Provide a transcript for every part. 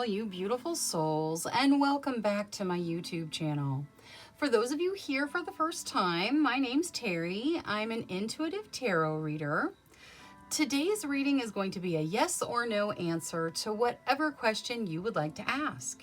all you beautiful souls, and welcome back to my YouTube channel. For those of you here for the first time, my name's Cheri. I'm an intuitive tarot reader. Today's reading is going to be a yes or no answer to whatever question you would like to ask.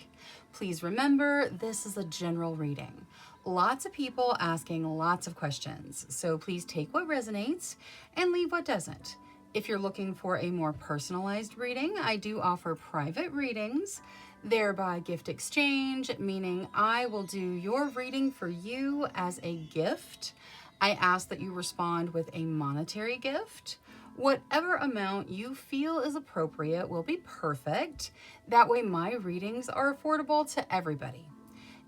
Please remember, this is a general reading. Lots of people asking lots of questions, so please take what resonates and leave what doesn't. If you're looking for a more personalized reading, I do offer private readings, thereby gift exchange, meaning I will do your reading for you as a gift. I ask that you respond with a monetary gift. Whatever amount you feel is appropriate will be perfect. That way my readings are affordable to everybody.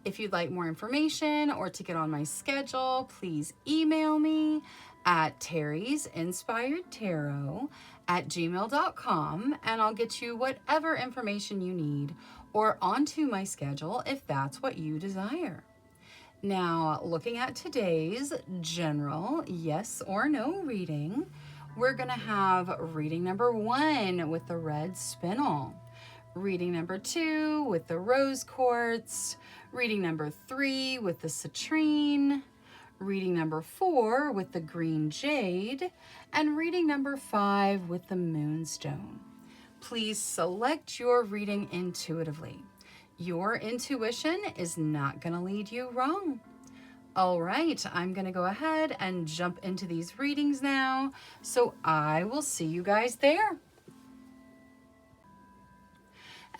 If you'd like more information or to get on my schedule, please email me at terrysinspiredtarot@gmail.com and I'll get you whatever information you need or onto my schedule if that's what you desire. Now, looking at today's general yes or no reading, we're going to have reading number 1 with the red spinel, reading number 2 with the rose quartz, reading number 3 with the citrine, reading number 4 with the green jade, and reading number 5 with the moonstone. Please select your reading intuitively. Your intuition is not going to lead you wrong. All right, I'm going to go ahead and jump into these readings now, so I will see you guys there.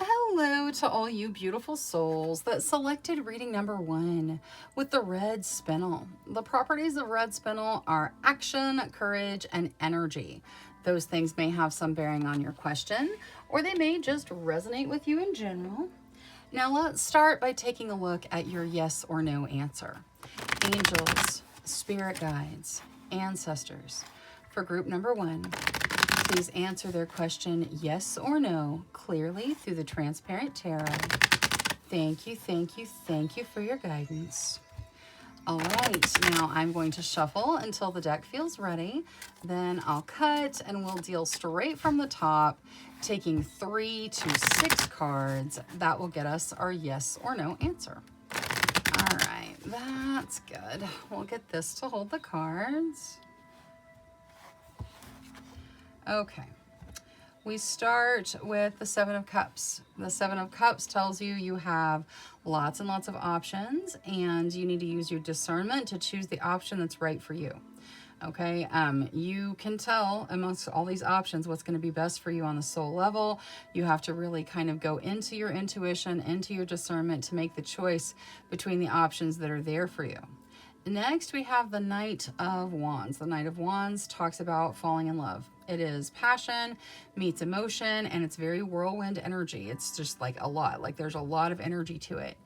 Hello to all you beautiful souls that selected reading number 1 with the red spinel. The properties of red spinel are action, courage, and energy. Those things may have some bearing on your question, or they may just resonate with you in general. Now let's start by taking a look at your yes or no answer. Angels, spirit guides, ancestors. For group number 1, please answer their question yes or no clearly through the transparent tarot. Thank you, thank you, thank you for your guidance. All right, now I'm going to shuffle until the deck feels ready. Then I'll cut and we'll deal straight from the top, taking 3 to 6 cards. That will get us our yes or no answer. All right, that's good. We'll get this to hold the cards. Okay, we start with the 7 of Cups. The 7 of Cups tells you you have lots and lots of options and you need to use your discernment to choose the option that's right for you. Okay, you can tell amongst all these options what's going to be best for you on the soul level. You have to really kind of go into your intuition, into your discernment to make the choice between the options that are there for you. Next, we have the Knight of Wands. The Knight of Wands talks about falling in love. It is passion meets emotion, and it's very whirlwind energy. It's just like a lot, like there's a lot of energy to it.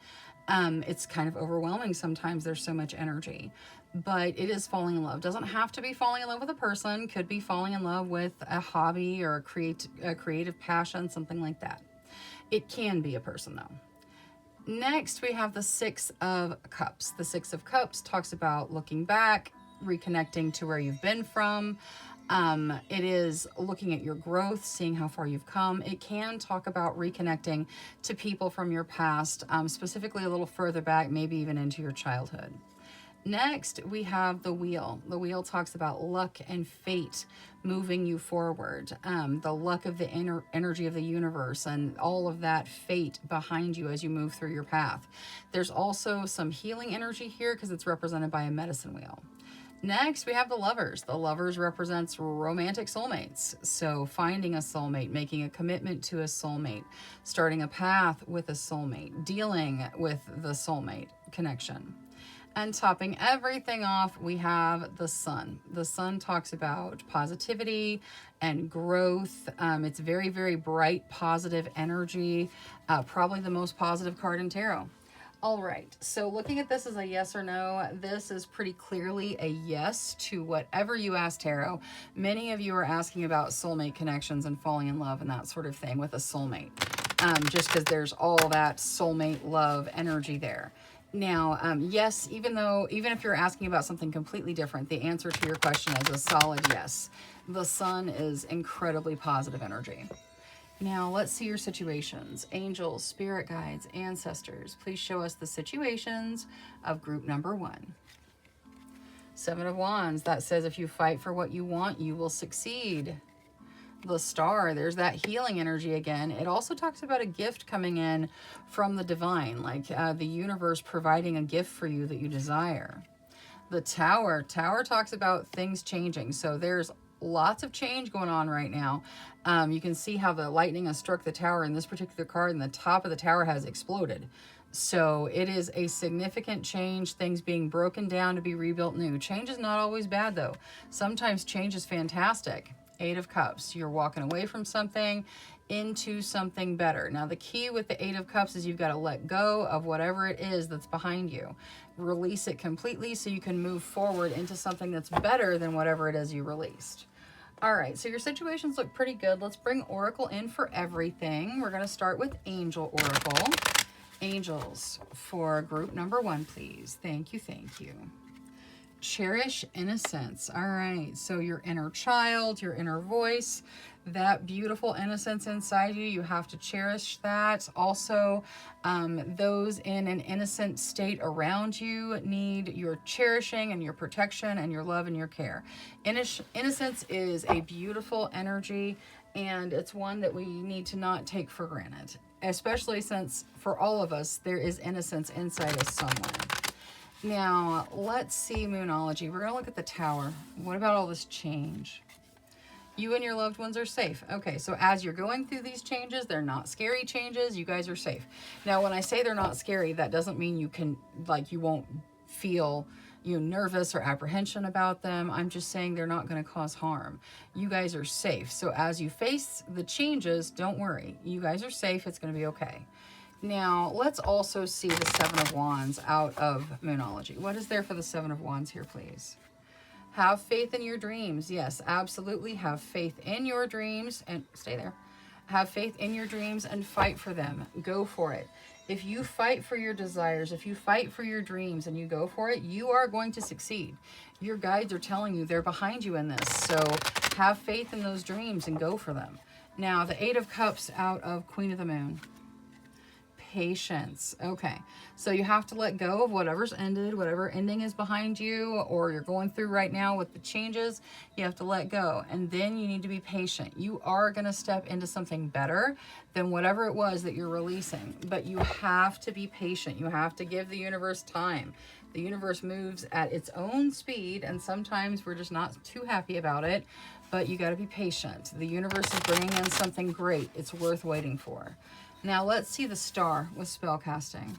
It's kind of overwhelming sometimes. There's so much energy, but it is falling in love. Doesn't have to be falling in love with a person. Could be falling in love with a hobby or a creative passion, something like that. It can be a person though. Next, we have the 6 of Cups. The 6 of Cups talks about looking back, reconnecting to where you've been from. It is looking at your growth, seeing how far you've come. It can talk about reconnecting to people from your past, specifically a little further back, maybe even into your childhood. Next, we have the Wheel. The Wheel talks about luck and fate moving you forward. The luck of the energy of the universe and all of that fate behind you as you move through your path. There's also some healing energy here because it's represented by a medicine wheel. Next, we have the Lovers. The Lovers represents romantic soulmates. So finding a soulmate, making a commitment to a soulmate, starting a path with a soulmate, dealing with the soulmate connection. And topping everything off, we have the Sun. The Sun talks about positivity and growth. It's very, very bright, positive energy. Probably the most positive card in tarot. All right, so looking at this as a yes or no, this is pretty clearly a yes to whatever you ask tarot. Many of you are asking about soulmate connections and falling in love and that sort of thing with a soulmate, just because there's all that soulmate love energy there. Now, yes, even if you're asking about something completely different, the answer to your question is a solid yes. The Sun is incredibly positive energy. Now let's see your situations. Angels, spirit guides, ancestors. Please show us the situations of group number 1. 7 of Wands, that says if you fight for what you want, you will succeed. The Star, there's that healing energy again. It also talks about a gift coming in from the divine, like the universe providing a gift for you that you desire. The Tower talks about things changing. So there's lots of change going on right now. You can see how the lightning has struck the tower in this particular card, and the top of the tower has exploded. So it is a significant change, things being broken down to be rebuilt new. Change is not always bad, though. Sometimes change is fantastic. 8 of Cups, you're walking away from something into something better. Now, the key with the 8 of Cups is you've got to let go of whatever it is that's behind you. Release it completely so you can move forward into something that's better than whatever it is you released. All right, so your situations look pretty good. Let's bring Oracle in for everything. We're going to start with Angel Oracle. Angels for group number 1, please. Thank you, thank you. Cherish innocence. All right, so your inner child, your inner voice, that beautiful innocence inside you, you have to cherish that. Also, those in an innocent state around you need your cherishing and your protection and your love and your care. Innocence is a beautiful energy, and it's one that we need to not take for granted, especially since for all of us, there is innocence inside us somewhere. Now, let's see Moonology. We're going to look at the Tower. What about all this change? You and your loved ones are safe. Okay, so as you're going through these changes, they're not scary changes. You guys are safe. Now, when I say they're not scary, that doesn't mean you can, like, you won't feel, nervous or apprehension about them. I'm just saying they're not going to cause harm. You guys are safe. So as you face the changes, don't worry. You guys are safe. It's going to be okay. Now, let's also see the 7 of Wands out of Moonology. What is there for the 7 of Wands here, please? Have faith in your dreams. Yes, absolutely. Have faith in your dreams and stay there. Have faith in your dreams and fight for them. Go for it. If you fight for your desires, if you fight for your dreams and you go for it, you are going to succeed. Your guides are telling you they're behind you in this. So have faith in those dreams and go for them. Now, the 8 of Cups out of Queen of the Moon. Patience. Okay, so you have to let go of whatever's ended, whatever ending is behind you or you're going through right now with the changes. You have to let go, and then you need to be patient. You are going to step into something better than whatever it was that you're releasing, but you have to be patient. You have to give the universe time. The universe moves at its own speed, and sometimes we're just not too happy about it, but you got to be patient. The universe is bringing in something great. It's worth waiting for. Now, let's see the Star with spellcasting.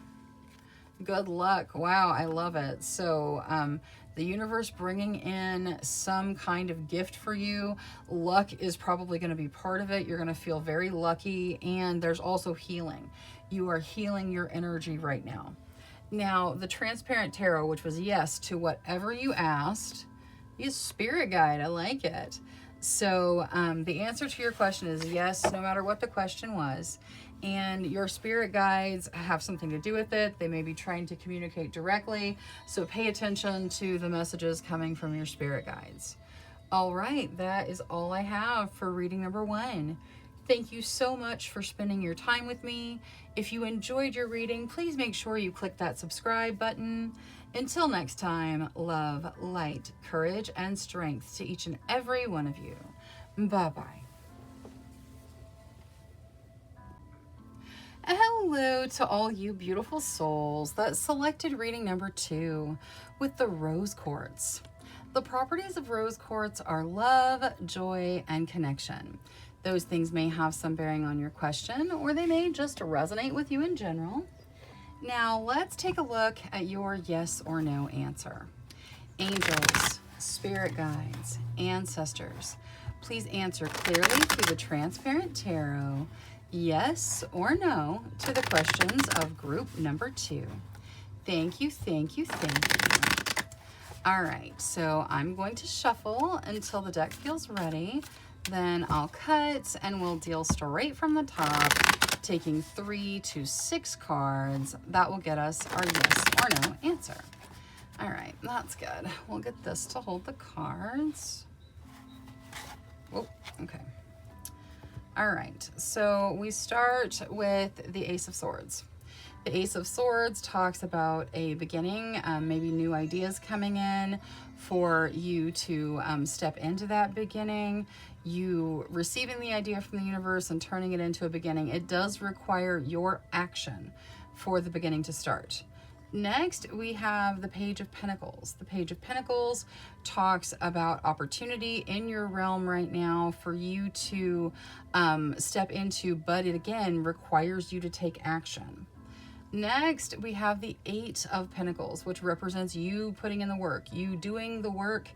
Good luck. Wow, I love it. So, the universe bringing in some kind of gift for you. Luck is probably going to be part of it. You're going to feel very lucky, and there's also healing. You are healing your energy right now. Now, the Transparent Tarot, which was yes to whatever you asked, is Spirit Guide. I like it. So, the answer to your question is yes, no matter what the question was. And your spirit guides have something to do with it. They may be trying to communicate directly. So pay attention to the messages coming from your spirit guides. All right, that is all I have for reading number 1. Thank you so much for spending your time with me. If you enjoyed your reading, please make sure you click that subscribe button. Until next time, love, light, courage, and strength to each and every one of you. Bye-bye. Hello to all you beautiful souls that selected reading number 2 with the Rose Quartz. The properties of Rose Quartz are love, joy, and connection. Those things may have some bearing on your question, or they may just resonate with you in general. Now, let's take a look at your yes or no answer. Angels, spirit guides, ancestors, please answer clearly through the Transparent Tarot. Yes or no to the questions of group number 2. Thank you, thank you, thank you. All right, so I'm going to shuffle until the deck feels ready. Then I'll cut and we'll deal straight from the top, taking 3 to 6 cards. That will get us our yes or no answer. All right, that's good. We'll get this to hold the cards. Oh, okay. All right, so we start with the Ace of Swords. The Ace of Swords talks about a beginning, maybe new ideas coming in for you to step into that beginning, you receiving the idea from the universe and turning it into a beginning. It does require your action for the beginning to start. Next, we have the Page of Pentacles. The Page of Pentacles talks about opportunity in your realm right now for you to step into, but it again requires you to take action. Next, we have the Eight of Pentacles, which represents you putting in the work, you doing the work.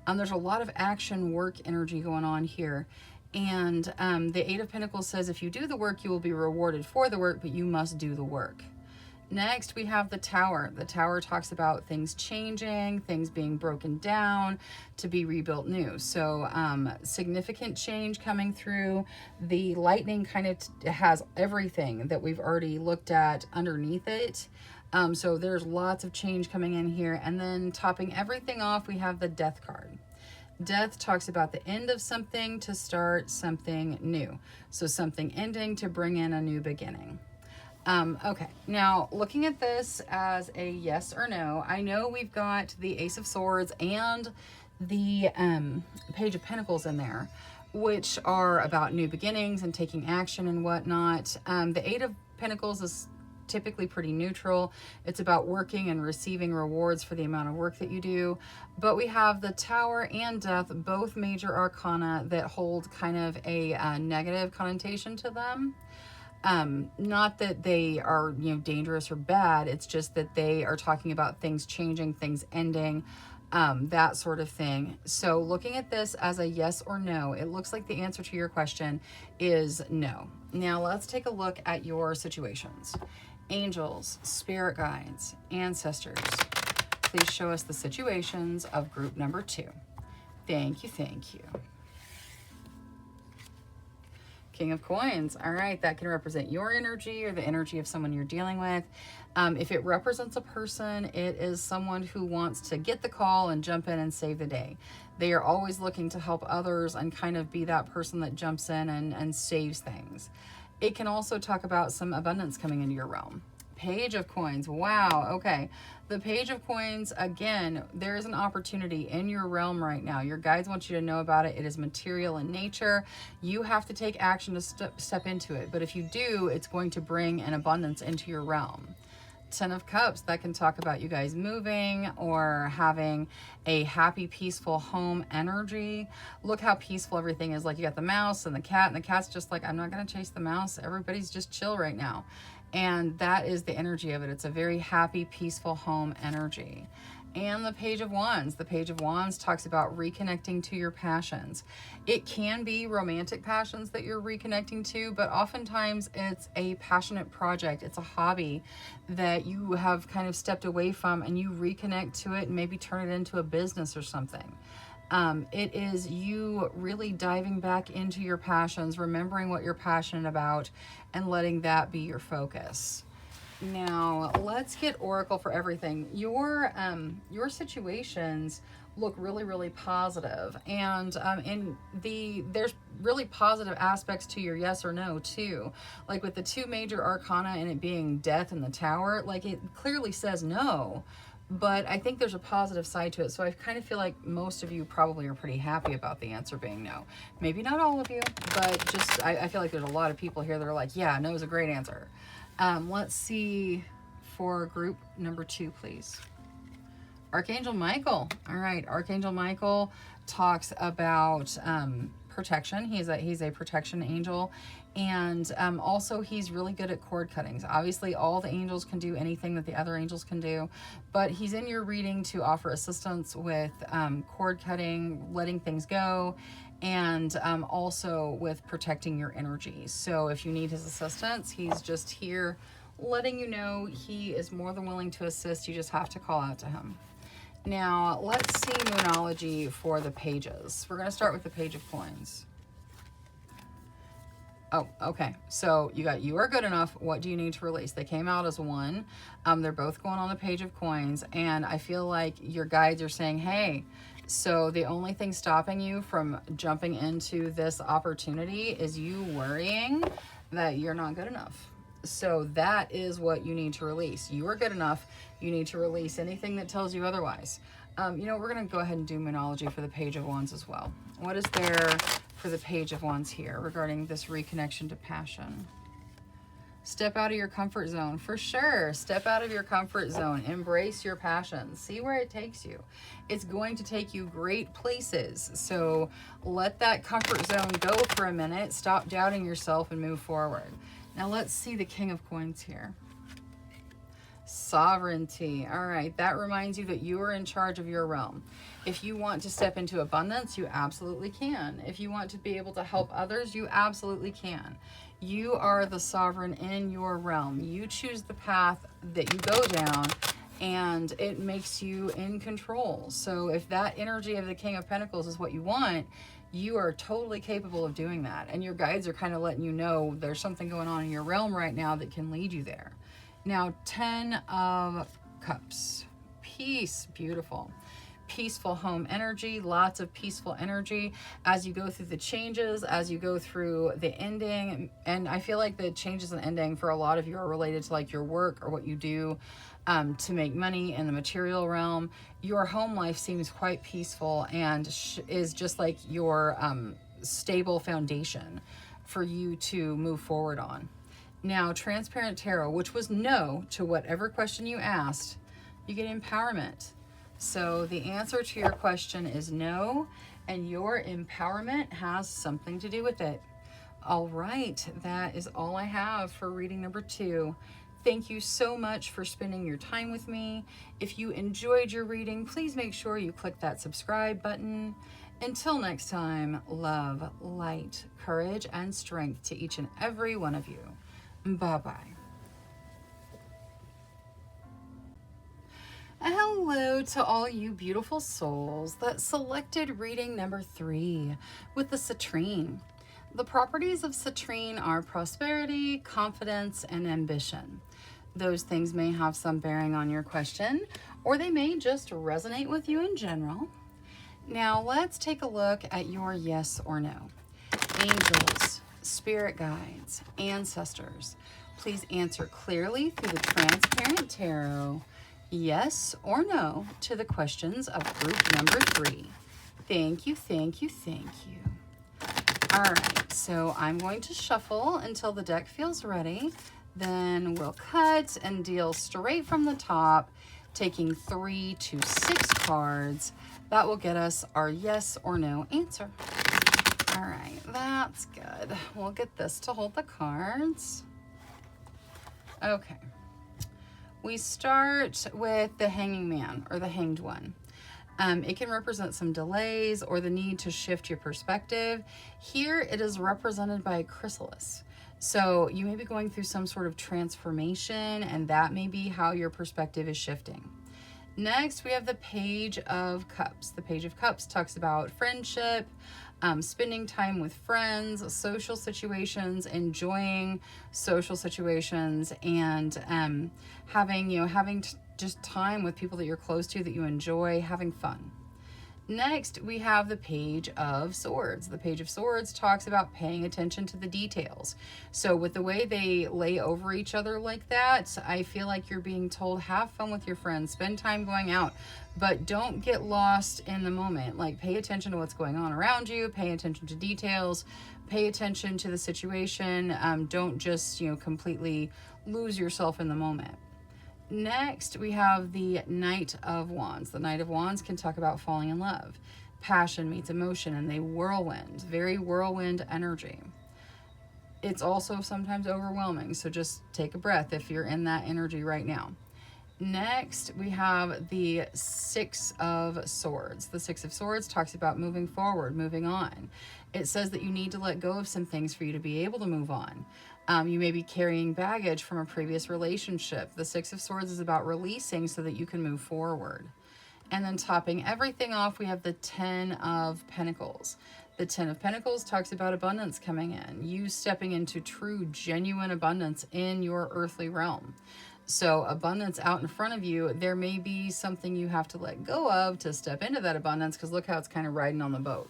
There's a lot of action work energy going on here. And the Eight of Pentacles says if you do the work, you will be rewarded for the work, but you must do the work. Next, we have the Tower. The Tower talks about things changing, things being broken down to be rebuilt new. So significant change coming through. The Lightning kind of has everything that we've already looked at underneath it. So there's lots of change coming in here. And then topping everything off, we have the Death card. Death talks about the end of something to start something new. So something ending to bring in a new beginning. Okay, now looking at this as a yes or no, I know we've got the Ace of Swords and the Page of Pentacles in there, which are about new beginnings and taking action and whatnot. The Eight of Pentacles is typically pretty neutral. It's about working and receiving rewards for the amount of work that you do. But we have the Tower and Death, both major arcana that hold kind of a negative connotation to them. Not that they are, dangerous or bad. It's just that they are talking about things changing, things ending, that sort of thing. So looking at this as a yes or no, it looks like the answer to your question is no. Now let's take a look at your situations. Angels, spirit guides, ancestors, please show us the situations of group number 2. Thank you, thank you. King of Coins. All right, that can represent your energy or the energy of someone you're dealing with. If it represents a person, it is someone who wants to get the call and jump in and save the day. They are always looking to help others and kind of be that person that jumps in and saves things. It can also talk about some abundance coming into your realm. Page of Coins. Wow. Okay. The Page of Coins, again, there is an opportunity in your realm right now. Your guides want you to know about it. It is material in nature. You have to take action to step into it. But if you do, it's going to bring an abundance into your realm. 10 of Cups, that can talk about you guys moving or having a happy, peaceful home energy. Look how peaceful everything is. Like you got the mouse and the cat's just like, I'm not going to chase the mouse. Everybody's just chill right now. And that is the energy of it. It's a very happy, peaceful home energy. And the Page of Wands. The Page of Wands talks about reconnecting to your passions. It can be romantic passions that you're reconnecting to, but oftentimes it's a passionate project. It's a hobby that you have kind of stepped away from and you reconnect to it and maybe turn it into a business or something. It is you really diving back into your passions, remembering what you're passionate about, and letting that be your focus. Now, let's get Oracle for everything. Your situations look really, really positive. And there's really positive aspects to your yes or no, too. Like with the 2 major arcana and it being Death and the Tower, like it clearly says no. But I think there's a positive side to it. So I kind of feel like most of you probably are pretty happy about the answer being no. Maybe not all of you, but just I feel like there's a lot of people here that are like, yeah, no is a great answer. Let's see for group number 2, please. Archangel Michael. All right, Archangel Michael talks about protection. He's a protection angel. And also he's really good at cord cuttings. Obviously all the angels can do anything that the other angels can do, but he's in your reading to offer assistance with cord cutting, letting things go, and also with protecting your energy. So if you need his assistance, he's just here letting you know he is more than willing to assist. You just have to call out to him. Now let's see Moonology for the pages. We're going to start with the Page of Coins. Oh, okay. So you got You Are Good Enough. What do you need to release? They came out as one. They're both going on the Page of Coins. And I feel like your guides are saying, hey, So the only thing stopping you from jumping into this opportunity is you worrying that you're not good enough. So that is what you need to release. You are good enough. You need to release anything that tells you otherwise. You know, we're going to go ahead and do Moonology for the Page of Wands as well. What is there for the Page of Wands here regarding this reconnection to passion? Step out of your comfort zone. For sure. Step out of your comfort zone. Embrace your passion. See where it takes you. It's going to take you great places. So let that comfort zone go for a minute. Stop doubting yourself and move forward. Now let's see the King of Coins here. Sovereignty. All right. That reminds you that you are in charge of your realm. If you want to step into abundance, you absolutely can. If you want to be able to help others, you absolutely can. You are the sovereign in your realm. You choose the path that you go down, and it makes you in control. So if that energy of the King of Pentacles is what you want, you are totally capable of doing that. And your guides are kind of letting you know there's something going on in your realm right now that can lead you there. Now, 10 of Cups. Peace. Beautiful. Peaceful home energy, lots of peaceful energy as you go through the changes, as you go through the ending. And I feel like the changes and ending for a lot of you are related to like your work or what you do to make money in the material realm. Your home life seems quite peaceful and is just like your stable foundation for you to move forward on. Now, Transparent Tarot, which was no to whatever question you asked, you get empowerment. So the answer to your question is no, and your empowerment has something to do with it. All right, that is all I have for reading number 2. Thank you so much for spending your time with me. If you enjoyed your reading, please make sure you click that subscribe button. Until next time, love, light, courage, and strength to each and every one of you. Bye-bye. Hello to all you beautiful souls that selected reading number 3 with the citrine. The properties of citrine are prosperity, confidence, and ambition. Those things may have some bearing on your question, or they may just resonate with you in general. Now let's take a look at your yes or no. Angels, spirit guides, ancestors, please answer clearly through the Transparent Tarot. Yes or no to the questions of group number 3. Thank you, thank you, thank you. All right, so I'm going to shuffle until the deck feels ready. Then we'll cut and deal straight from the top, taking 3 to 6 cards. That will get us our yes or no answer. All right, that's good. We'll get this to hold the cards. Okay. We start with the Hanging Man or the Hanged One. It can represent some delays or the need to shift your perspective. Here it is represented by a chrysalis. So you may be going through some sort of transformation, and that may be how your perspective is shifting. Next, we have the Page of Cups. The Page of Cups talks about friendship, spending time with friends, social situations, enjoying social situations, and having just time with people that you're close to, that you enjoy, having fun. Next, we have the Page of Swords. The Page of Swords talks about paying attention to the details. So with the way they lay over each other like that, I feel like you're being told, have fun with your friends, spend time going out, but don't get lost in the moment. Like, pay attention to what's going on around you, pay attention to details, pay attention to the situation. Don't just, completely lose yourself in the moment. Next, we have the Knight of Wands. The Knight of Wands can talk about falling in love. Passion meets emotion, and they whirlwind, very whirlwind energy. It's also sometimes overwhelming, so just take a breath if you're in that energy right now. Next, we have the Six of Swords. The Six of Swords talks about moving forward, moving on. It says that you need to let go of some things for you to be able to move on. You may be carrying baggage from a previous relationship. The Six of Swords is about releasing so that you can move forward. And then topping everything off, we have the Ten of Pentacles. The Ten of Pentacles talks about abundance coming in. You stepping into true, genuine abundance in your earthly realm. So abundance out in front of you, there may be something you have to let go of to step into that abundance, because look how it's kind of riding on the boat.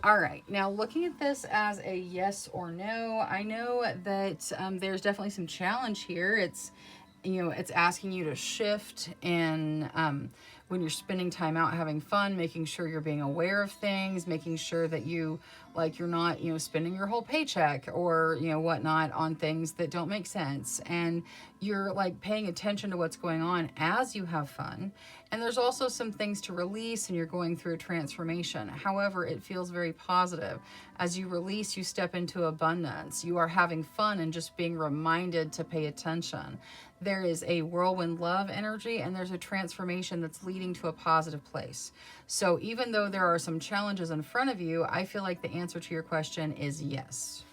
All right, now looking at this as a yes or no, I know that there's definitely some challenge here. It's, you know, it's asking you to shift, and when you're spending time out having fun, making sure you're being aware of things, making sure that you, like, you're not, you know, spending your whole paycheck or, you know, whatnot on things that don't make sense. And you're like paying attention to what's going on as you have fun. And there's also some things to release, and you're going through a transformation. However, it feels very positive. As you release, you step into abundance. You are having fun and just being reminded to pay attention. There is a whirlwind love energy, and there's a transformation that's leading to a positive place. So even though there are some challenges in front of you, I feel like the answer to your question is yes.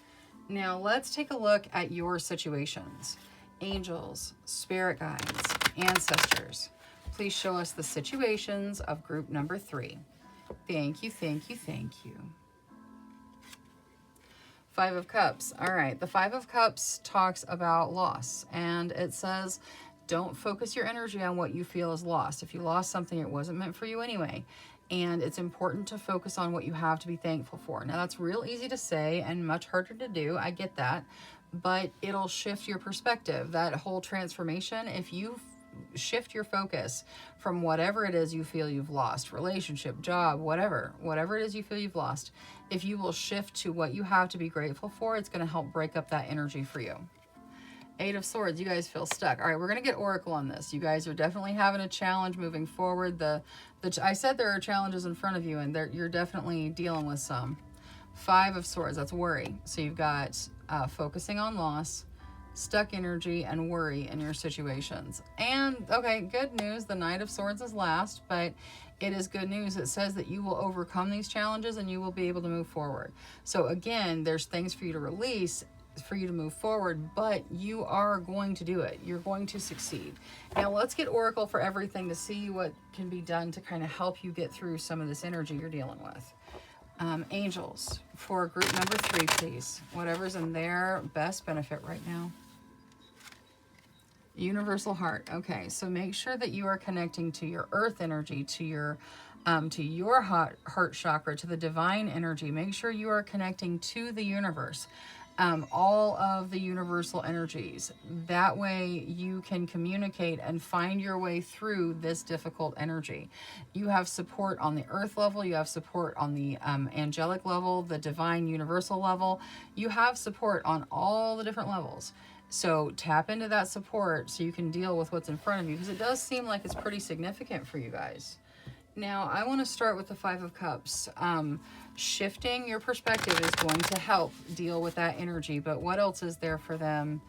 Now let's take a look at your situations. Angels, spirit guides, ancestors, please show us the situations of group number 3. Thank you, thank you, thank you. 5 of Cups. All right, the 5 of Cups talks about loss, and it says don't focus your energy on what you feel is lost. If you lost something, it wasn't meant for you anyway. And it's important to focus on what you have to be thankful for. Now, that's real easy to say and much harder to do. I get that. But it'll shift your perspective. That whole transformation, if you shift your focus from whatever it is you feel you've lost, relationship, job, whatever it is you feel you've lost, if you will shift to what you have to be grateful for, it's going to help break up that energy for you. 8 of Swords, you guys feel stuck. All right, we're going to get Oracle on this. You guys are definitely having a challenge moving forward. I said there are challenges in front of you, and you're definitely dealing with some. 5 of Swords, that's worry. So you've got focusing on loss, stuck energy, and worry in your situations. And, okay, good news, the Knight of Swords is last, but it is good news. It says that you will overcome these challenges and you will be able to move forward. So again, there's things for you to release, for you to move forward, but you are going to do it. You're going to succeed. Now let's get Oracle for everything to see what can be done to kind of help you get through some of this energy you're dealing with. Angels, for group number 3, please. Whatever's in their best benefit right now. Universal heart. Okay, so make sure that you are connecting to your earth energy, to your heart chakra, to the divine energy. Make sure you are connecting to the universe, all of the universal energies. That way you can communicate and find your way through this difficult energy. You have support on the earth level. You have support on the angelic level, the divine universal level. You have support on all the different levels. So tap into that support so you can deal with what's in front of you, because it does seem like it's pretty significant for you guys. Now, I want to start with the 5 of Cups. Shifting your perspective is going to help deal with that energy, but what else is there for them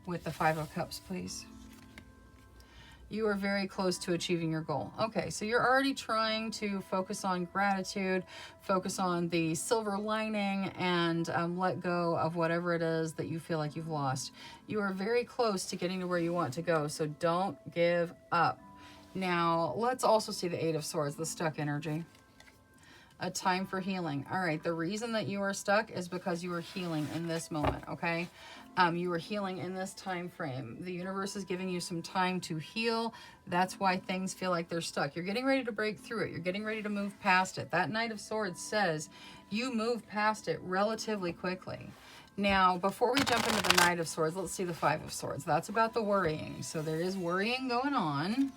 with the 5 of Cups, please? You are very close to achieving your goal. Okay, so you're already trying to focus on gratitude, focus on the silver lining, and let go of whatever it is that you feel like you've lost. You are very close to getting to where you want to go, so don't give up. Now, let's also see the 8 of Swords, the stuck energy. A time for healing. All right, the reason that you are stuck is because you are healing in this moment, okay? You are healing in this time frame. The universe is giving you some time to heal. That's why things feel like they're stuck. You're getting ready to break through it. You're getting ready to move past it. That Knight of Swords says you move past it relatively quickly. Now, before we jump into the Knight of Swords, let's see the 5 of Swords. That's about the worrying. So there is worrying going on.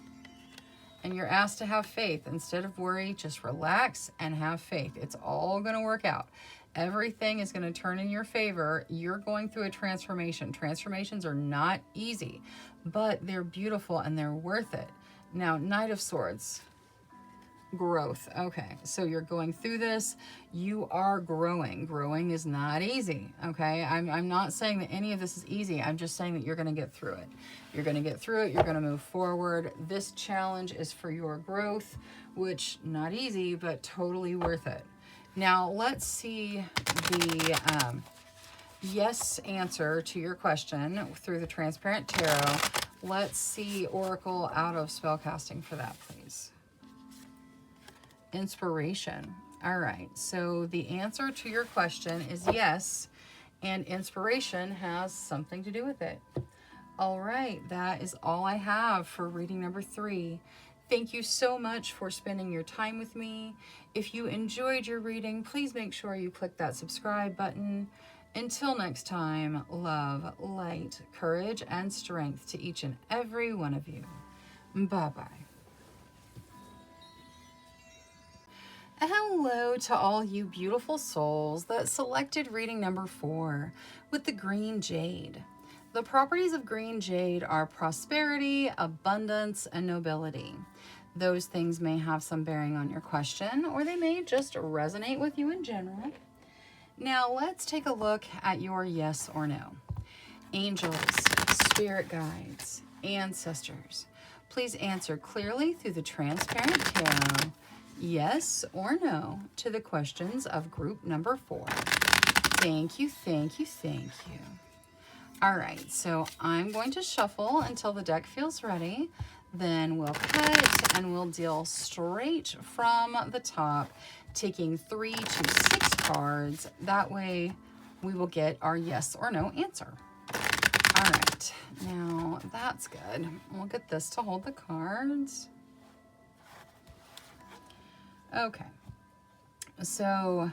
And you're asked to have faith. Instead of worry, just relax and have faith. It's all going to work out. Everything is going to turn in your favor. You're going through a transformation. Transformations are not easy, but they're beautiful and they're worth it. Now, Knight of Swords. Growth. Okay, so you're going through this. You are growing. Growing is not easy, okay? I'm not saying that any of this is easy. I'm just saying that you're going to get through it. You're going to get through it. You're going to move forward. This challenge is for your growth, which not easy, but totally worth it. Now, let's see the yes answer to your question through the Transparent Tarot. Let's see Oracle out of spellcasting for that, please. Inspiration. All right, so the answer to your question is yes, and inspiration has something to do with it. All right, that is all I have for reading number 3. Thank you so much for spending your time with me. If you enjoyed your reading, please make sure you click that subscribe button. Until next time, love, light, courage, and strength to each and every one of you. Bye-bye. Hello to all you beautiful souls that selected reading number 4 with the green jade. The properties of green jade are prosperity, abundance, and nobility. Those things may have some bearing on your question, or they may just resonate with you in general. Now let's take a look at your yes or no. Angels, spirit guides, ancestors, please answer clearly through the transparent tarot, yes or no, to the questions of group number 4. Thank you, thank you, thank you. All right, so I'm going to shuffle until the deck feels ready. Then we'll cut and we'll deal straight from the top, taking 3 to 6 cards. That way we will get our yes or no answer. All right, now that's good. We'll get this to hold the cards. Okay, so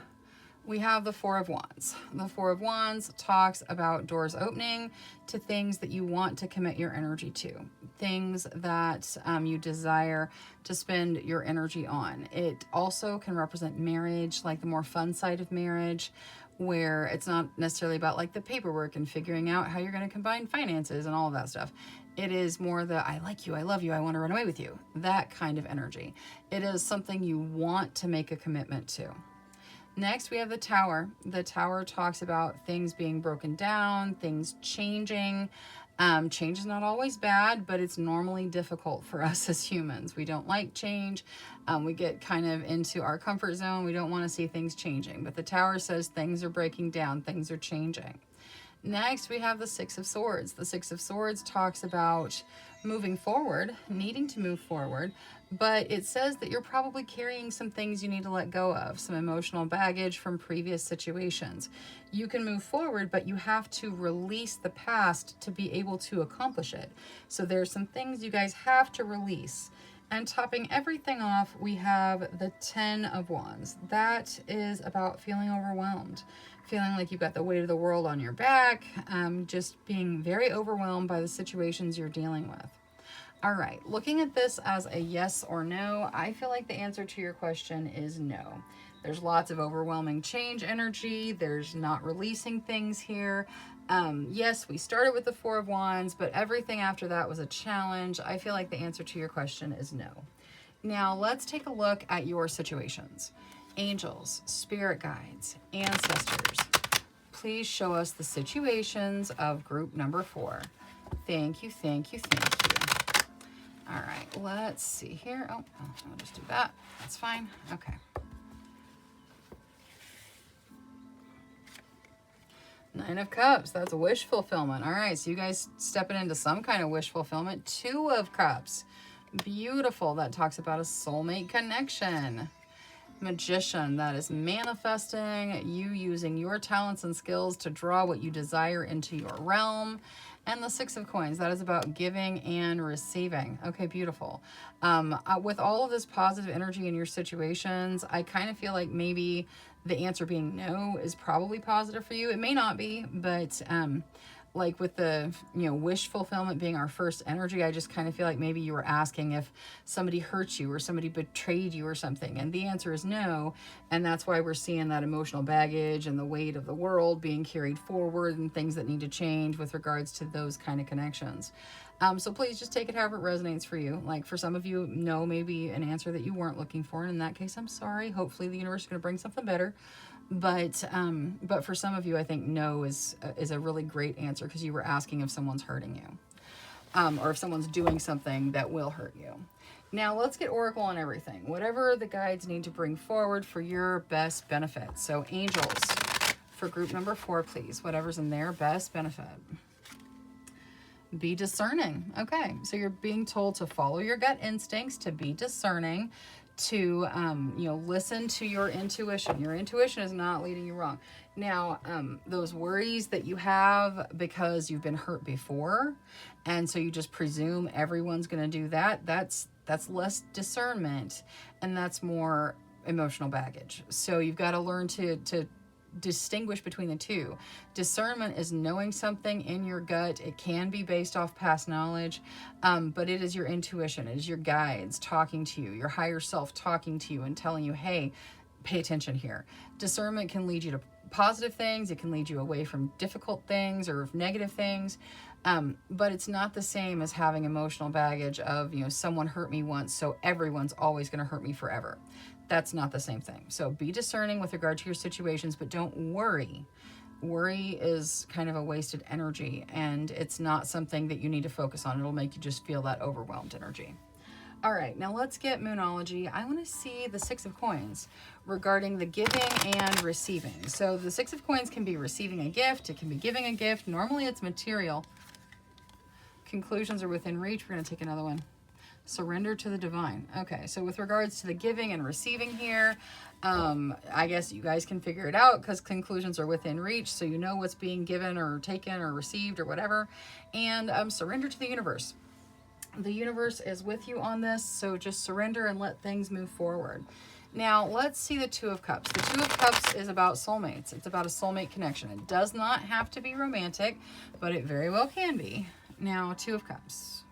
we have the Four of Wands. The Four of Wands talks about doors opening to things that you want to commit your energy to, things that you desire to spend your energy on. It also can represent marriage, like the more fun side of marriage, where it's not necessarily about like the paperwork and figuring out how you're going to combine finances and all of that stuff. It is more the I like you, I love you, I want to run away with you, that kind of energy. It is something you want to make a commitment to. Next, we have the Tower. The Tower talks about things being broken down, things changing. Change is not always bad, but it's normally difficult for us as humans. We don't like change. We get kind of into our comfort zone. We don't want to see things changing. But the Tower says things are breaking down, things are changing. Next, we have the Six of Swords. The Six of Swords talks about moving forward, needing to move forward, but it says that you're probably carrying some things you need to let go of, some emotional baggage from previous situations. You can move forward, but you have to release the past to be able to accomplish it. So there's some things you guys have to release. And topping everything off, we have the Ten of Wands. That is about feeling overwhelmed, feeling like you've got the weight of the world on your back, just being very overwhelmed by the situations you're dealing with. All right, looking at this as a yes or no, I feel like the answer to your question is no. There's lots of overwhelming change energy. There's not releasing things here. Yes, we started with the Four of Wands, but everything after that was a challenge. I feel like the answer to your question is no. Now, let's take a look at your situations. Angels, spirit guides, ancestors, please show us the situations of group number 4. Thank you, thank you, thank you. All right, let's see here. Oh, I'll just do that. That's fine. Okay. Nine of Cups. That's a wish fulfillment. All right, so you guys stepping into some kind of wish fulfillment. 2 of Cups. Beautiful. That talks about a soulmate connection. Magician. That is manifesting, you using your talents and skills to draw what you desire into your realm. And the Six of Coins, that is about giving and receiving. Okay, beautiful. With all of this positive energy in your situations, I kind of feel like maybe the answer being no is probably positive for you. It may not be, but like with the, wish fulfillment being our first energy, I just kind of feel like maybe you were asking if somebody hurt you or somebody betrayed you or something. And the answer is no. And that's why we're seeing that emotional baggage and the weight of the world being carried forward and things that need to change with regards to those kind of connections. So please just take it however it resonates for you. Like for some of you, no may be an answer that you weren't looking for. And in that case, I'm sorry. Hopefully the universe is going to bring something better. But for some of you, I think no is a really great answer because you were asking if someone's hurting you, or if someone's doing something that will hurt you. Now let's get Oracle on everything. Whatever the guides need to bring forward for your best benefit. So angels for group number 4, please. Whatever's in their best benefit. Be discerning. Okay, so you're being told to follow your gut instincts, to be discerning, to, you know, listen to your intuition. Your intuition is not leading you wrong. Now, those worries that you have because you've been hurt before, and so you just presume everyone's going to do that, that's less discernment, and that's more emotional baggage. So you've got to learn to distinguish between the two. Discernment is knowing something in your gut. It can be based off past knowledge, but it is your intuition. It is your guides talking to you, your higher self talking to you and telling you, hey, pay attention here. Discernment can lead you to positive things. It can lead you away from difficult things or negative things. But it's not the same as having emotional baggage of, you know, someone hurt me once, so everyone's always going to hurt me forever. That's not the same thing. So be discerning with regard to your situations, but don't worry. Worry is kind of a wasted energy, and it's not something that you need to focus on. It'll make you just feel that overwhelmed energy. All right, now let's get Moonology. I want to see the Six of Coins regarding the giving and receiving. So the Six of Coins can be receiving a gift. It can be giving a gift. Normally it's material. Conclusions are within reach. We're going to take another one. Surrender to the divine. Okay, so with regards to the giving and receiving here, I guess you guys can figure it out because conclusions are within reach, so you know what's being given or taken or received or whatever. And surrender to the universe. The universe is with you on this, so just surrender and let things move forward. Now, let's see the Two of Cups. The Two of Cups is about soulmates. It's about a soulmate connection. It does not have to be romantic, but it very well can be. Now, Two of Cups.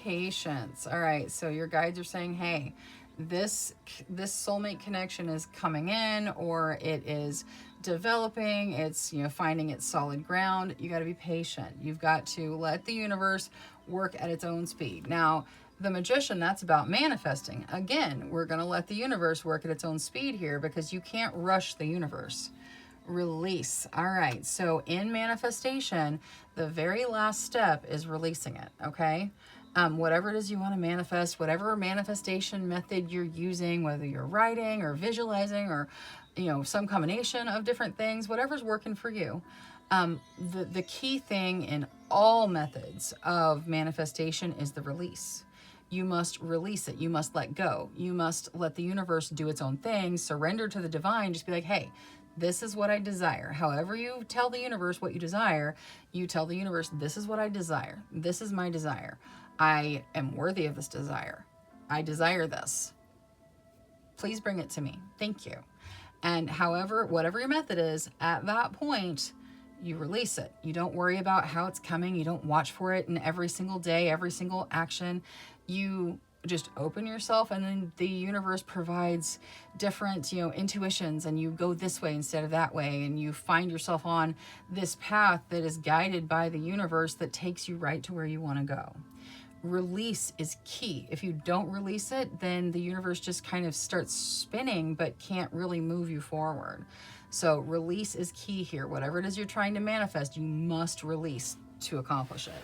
Patience. All right, so your guides are saying, hey, this soulmate connection is coming in, or it is developing. It's, you know, finding its solid ground. You got to be patient. You've got to let the universe work at its own speed. Now, the Magician, that's about manifesting. Again, we're going to let the universe work at its own speed here because you can't rush the universe. Release. All right, so in manifestation, the very last step is releasing it, okay? Whatever it is you want to manifest, whatever manifestation method you're using, whether you're writing or visualizing or, you know, some combination of different things, whatever's working for you. The key thing in all methods of manifestation is the release. You must release it. You must let go. You must let the universe do its own thing, surrender to the divine, just be like, hey, this is what I desire. However you tell the universe what you desire, you tell the universe, this is what I desire. This is my desire. I am worthy of this desire. I desire this. Please bring it to me. Thank you. And however, whatever your method is, at that point, you release it. You don't worry about how it's coming. You don't watch for it in every single day, every single action. You just open yourself, and then the universe provides different, you know, intuitions, and you go this way instead of that way, and you find yourself on this path that is guided by the universe that takes you right to where you want to go. Release is key. If you don't release it, then the universe just kind of starts spinning but can't really move you forward. So release is key here. Whatever it is you're trying to manifest, you must release to accomplish it.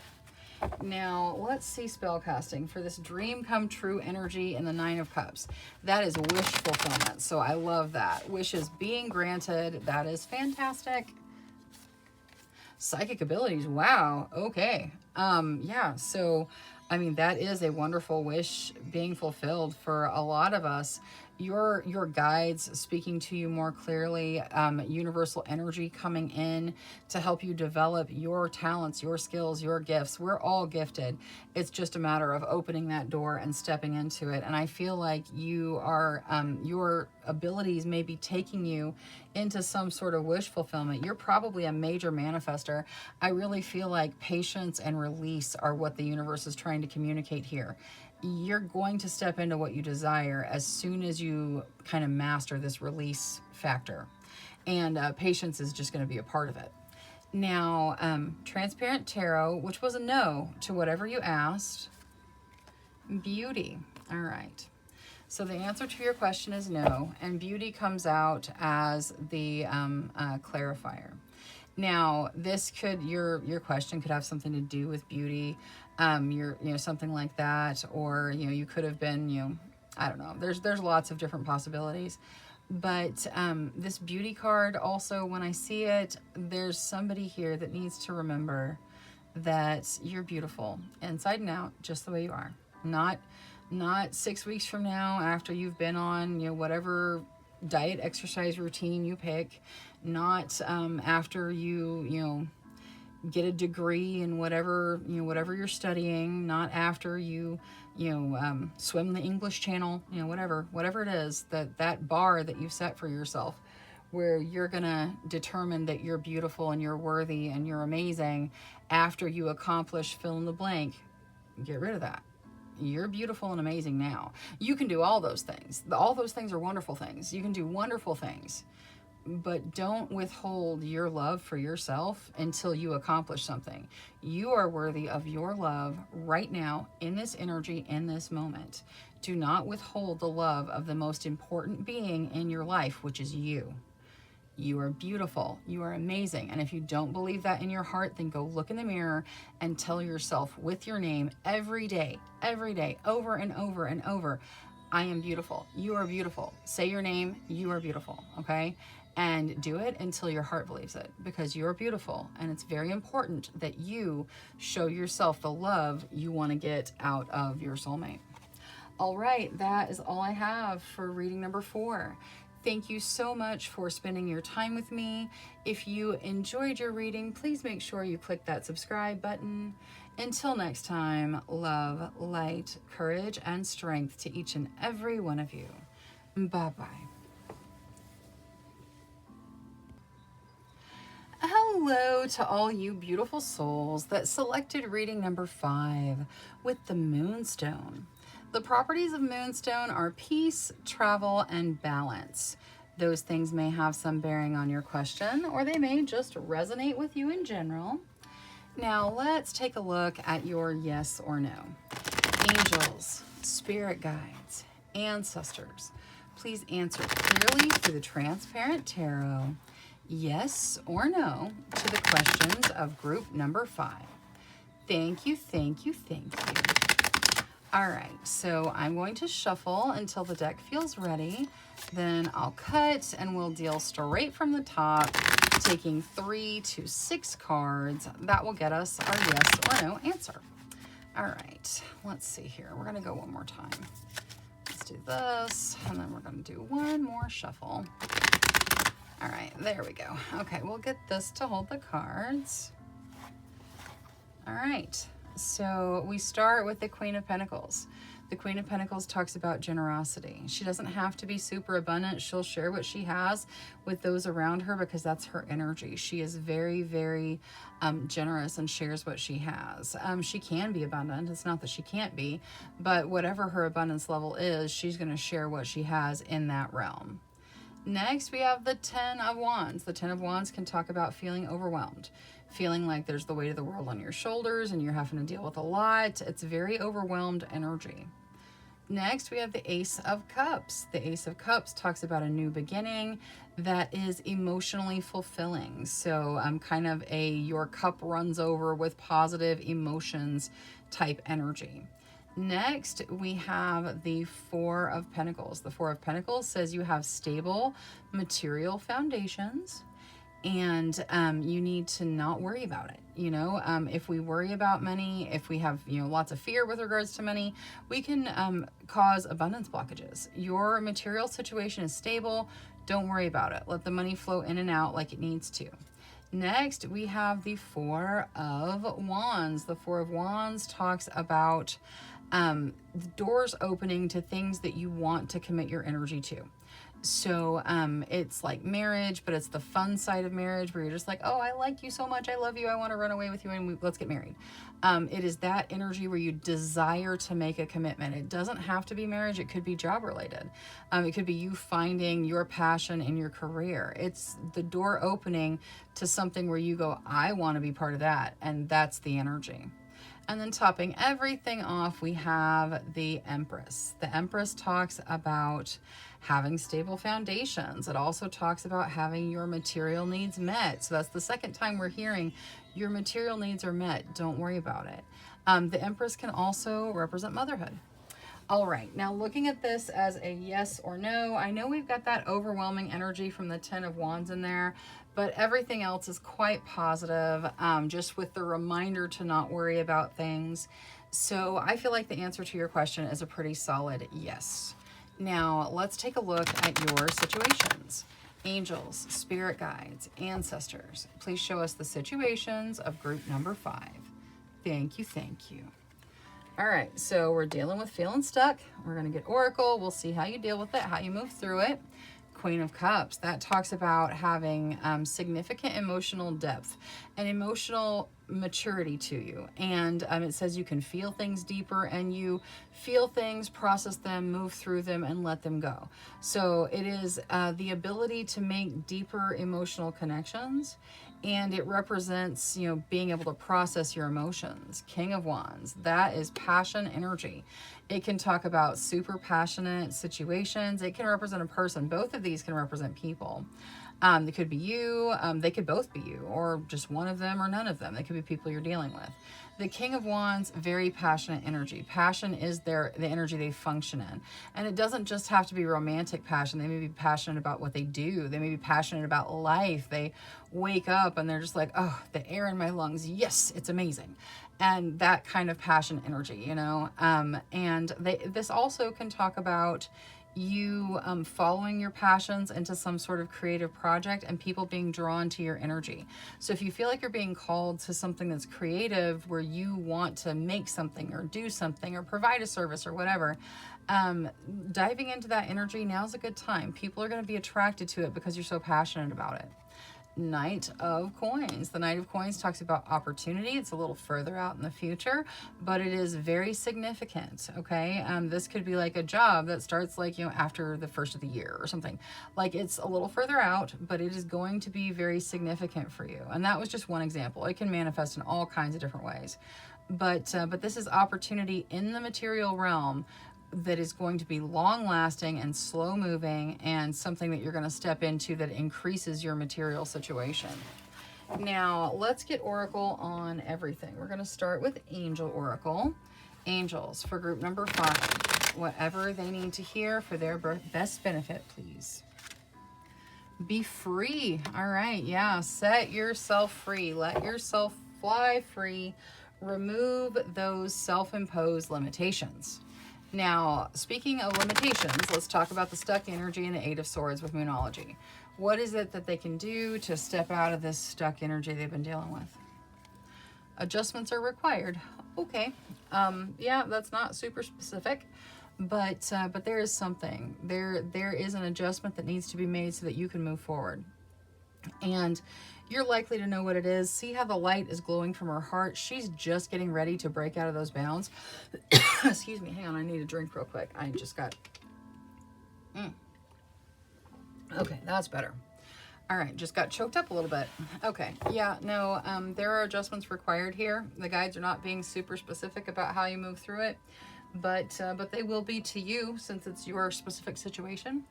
Now, let's see spellcasting for this dream come true energy in the Nine of Cups. That is wish fulfillment. So I love that. Wishes being granted. That is fantastic. Psychic abilities. Wow. Okay. Yeah. So, I mean, that is a wonderful wish being fulfilled for a lot of us. Your guides speaking to you more clearly, universal energy coming in to help you develop your talents, your skills, your gifts. We're all gifted. It's just a matter of opening that door and stepping into it. And I feel like you are, your abilities may be taking you into some sort of wish fulfillment. You're probably a major manifester. I really feel like patience and release are what the universe is trying to communicate here. You're going to step into what you desire as soon as you kind of master this release factor. And patience is just going to be a part of it. Now, Transparent Tarot, which was a no to whatever you asked. Beauty. All right. So the answer to your question is no. And beauty comes out as the clarifier. Now, this could, your question could have something to do with beauty, something like that, or, you could have been, I don't know, there's lots of different possibilities. But this beauty card also, when I see it, there's somebody here that needs to remember that you're beautiful inside and out, just the way you are. Not Not 6 weeks from now after you've been on, whatever diet, exercise routine you pick. Not after you get a degree in whatever you're studying. Not after you swim the English Channel. Whatever it is, that bar that you've set for yourself, where you're gonna determine that you're beautiful and you're worthy and you're amazing after you accomplish fill in the blank. Get rid of that. You're beautiful and amazing now. You can do all those things. All those things are wonderful things. You can do wonderful things. But don't withhold your love for yourself until you accomplish something. You are worthy of your love right now, in this energy, in this moment. Do not withhold the love of the most important being in your life, which is you. You are beautiful. You are amazing. And if you don't believe that in your heart, then go look in the mirror and tell yourself with your name every day, over and over and over, I am beautiful. You are beautiful. Say your name. You are beautiful. Okay? And do it until your heart believes it, because you're beautiful. And it's very important that you show yourself the love you want to get out of your soulmate. All right. That is all I have for reading number 4. Thank you so much for spending your time with me. If you enjoyed your reading, please make sure you click that subscribe button. Until next time, love, light, courage, and strength to each and every one of you. Bye-bye. Hello to all you beautiful souls that selected reading number 5 with the Moonstone. The properties of Moonstone are peace, travel, and balance. Those things may have some bearing on your question, or they may just resonate with you in general. Now let's take a look at your yes or no. Angels, spirit guides, ancestors, please answer clearly through the transparent tarot, yes or no, to the questions of group number 5. Thank you, thank you, thank you. All right, so I'm going to shuffle until the deck feels ready. Then I'll cut and we'll deal straight from the top, taking 3 to 6 cards. That will get us our yes or no answer. All right, let's see here. We're gonna go one more time. Let's do this, and then we're gonna do one more shuffle. All right, there we go. Okay, we'll get this to hold the cards. All right. So we start with the Queen of Pentacles. The Queen of Pentacles talks about generosity. She doesn't have to be super abundant. She'll share what she has with those around her because that's her energy. She is very, very generous and shares what she has. She can be abundant. It's not that she can't be, but whatever her abundance level is, she's going to share what she has in that realm. Next, we have the 10 of Wands. The 10 of Wands can talk about feeling overwhelmed, feeling like there's the weight of the world on your shoulders and you're having to deal with a lot. It's very overwhelmed energy. Next, we have the Ace of Cups. The Ace of Cups talks about a new beginning that is emotionally fulfilling. So kind of a your cup runs over with positive emotions type energy. Next, we have the 4 of Pentacles. The 4 of Pentacles says you have stable material foundations and you need to not worry about it. If we worry about money, if we have, lots of fear with regards to money, we can cause abundance blockages. Your material situation is stable. Don't worry about it. Let the money flow in and out like it needs to. Next, we have the 4 of Wands. The 4 of Wands talks about the doors opening to things that you want to commit your energy to. So it's like marriage, but it's the fun side of marriage where you're just like, oh, I like you so much. I love you. I want to run away with you and let's get married. It is that energy where you desire to make a commitment. It doesn't have to be marriage. It could be job related. It could be you finding your passion in your career. It's the door opening to something where you go, I want to be part of that. And that's the energy. And then topping everything off, we have the Empress. The Empress talks about having stable foundations. It also talks about having your material needs met. So that's the second time we're hearing your material needs are met. Don't worry about it. The Empress can also represent motherhood. All right, now looking at this as a yes or no, I know we've got that overwhelming energy from the 10 of Wands in there, but everything else is quite positive, just with the reminder to not worry about things. So I feel like the answer to your question is a pretty solid yes. Now let's take a look at your situations. Angels, spirit guides, ancestors, please show us the situations of group number 5. Thank you, thank you. All right, so we're dealing with feeling stuck. We're going to get Oracle. We'll see how you deal with it, how you move through it. Queen of Cups, that talks about having significant emotional depth and emotional maturity to you. And it says you can feel things deeper, and you feel things, process them, move through them, and let them go. So it is the ability to make deeper emotional connections. And it represents, you know, being able to process your emotions. King of Wands, that is passion energy. It can talk about super passionate situations. It can represent a person. Both of these can represent people. They could be you. They could both be you, or just one of them or none of them. They could be people you're dealing with. The King of Wands, very passionate energy. Passion is the energy they function in. And it doesn't just have to be romantic passion. They may be passionate about what they do. They may be passionate about life. They wake up and they're just like, oh, the air in my lungs. Yes, it's amazing. And that kind of passion energy, you know. This also can talk about you following your passions into some sort of creative project and people being drawn to your energy. So if you feel like you're being called to something that's creative, where you want to make something or do something or provide a service or whatever, diving into that energy, now's a good time. People are going to be attracted to it because you're so passionate about it. Knight of Coins. The Knight of Coins talks about opportunity. It's a little further out in the future, but it is very significant, okay? This could be like a job that starts like, you know, after the first of the year or something. Like, it's a little further out, but it is going to be very significant for you. And that was just one example. It can manifest in all kinds of different ways. But this is opportunity in the material realm that is going to be long lasting and slow moving, and something that you're going to step into that increases your material situation. Now let's get Oracle on everything. We're going to start with Angel Oracle. Angels for group number 5, whatever they need to hear for their best benefit, please. Be free. All right, yeah, set yourself free. Let yourself fly free. Remove those self-imposed limitations. Now, speaking of limitations, let's talk about the stuck energy and the 8 of Swords with Moonology. What is it that they can do to step out of this stuck energy they've been dealing with? Adjustments are required. Okay. Yeah, that's not super specific, but there is something. There is an adjustment that needs to be made so that you can move forward. And you're likely to know what it is. See how the light is glowing from her heart? She's just getting ready to break out of those bounds. Excuse me, hang on, I need a drink real quick. I just got... Okay, that's better. All right, just got choked up a little bit. Okay, yeah, no, there are adjustments required here. The guides are not being super specific about how you move through it, but they will be to you since it's your specific situation.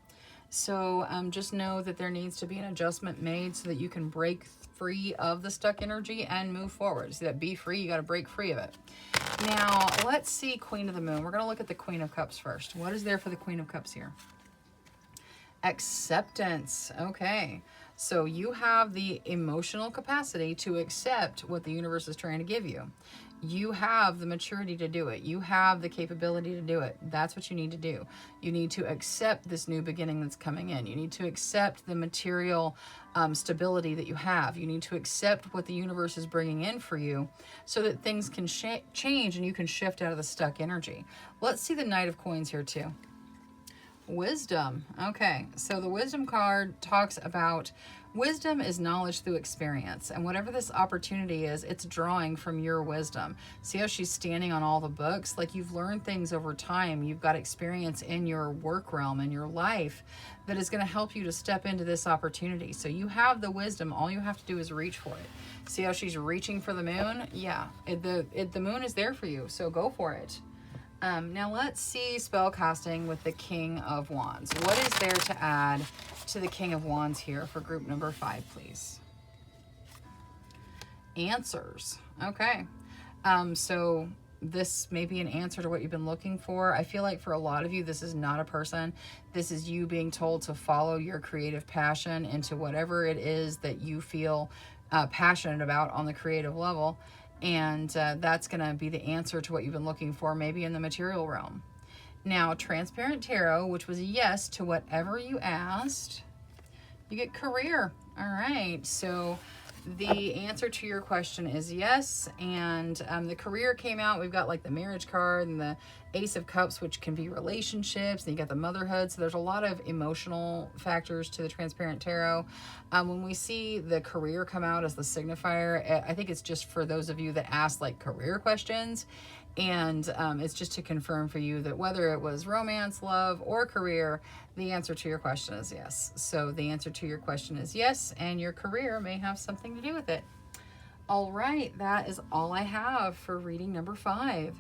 So just know that there needs to be an adjustment made so that you can break free of the stuck energy and move forward. See that be free, you got to break free of it. Now, let's see Queen of the Moon. We're going to look at the Queen of Cups first. What is there for the Queen of Cups here? Acceptance. Okay. So you have the emotional capacity to accept what the universe is trying to give you. You have the maturity to do it. You have the capability to do it. That's what you need to do. You need to accept this new beginning that's coming in. You need to accept the material stability that you have. You need to accept what the universe is bringing in for you so that things can change and you can shift out of the stuck energy. Let's see the Knight of Coins here too. Wisdom. Okay, so the Wisdom card talks about wisdom is knowledge through experience, and whatever this opportunity is, it's drawing from your wisdom. See how she's standing on all the books? Like, you've learned things over time. You've got experience in your work realm, in your life, that is going to help you to step into this opportunity. So you have the wisdom. All you have to do is reach for it. See how she's reaching for the moon? Yeah, the moon is there for you, so go for it. Now let's see spell casting with the King of Wands. What is there to add to the King of Wands here for group number 5, please? Answers. Okay. So this may be an answer to what you've been looking for. I feel like for a lot of you, this is not a person. This is you being told to follow your creative passion into whatever it is that you feel passionate about on the creative level. And that's going to be the answer to what you've been looking for, maybe in the material realm. Now, Transparent Tarot, which was a yes to whatever you asked, you get career. All right, so the answer to your question is yes, and the career came out. We've got like the marriage card and the Ace of Cups, which can be relationships, and you got the motherhood. So there's a lot of emotional factors to the Transparent Tarot. When we see the career come out as the signifier, I think it's just for those of you that ask like career questions, and it's just to confirm for you that whether it was romance, love, or career, the answer to your question is yes. So the answer to your question is yes, and your career may have something to do with it. All right, that is all I have for reading number 5.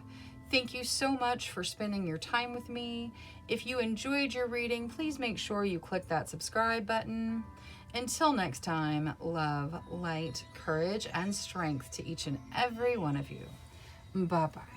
Thank you so much for spending your time with me. If you enjoyed your reading, please make sure you click that subscribe button. Until next time, love, light, courage, and strength to each and every one of you. Bye-bye.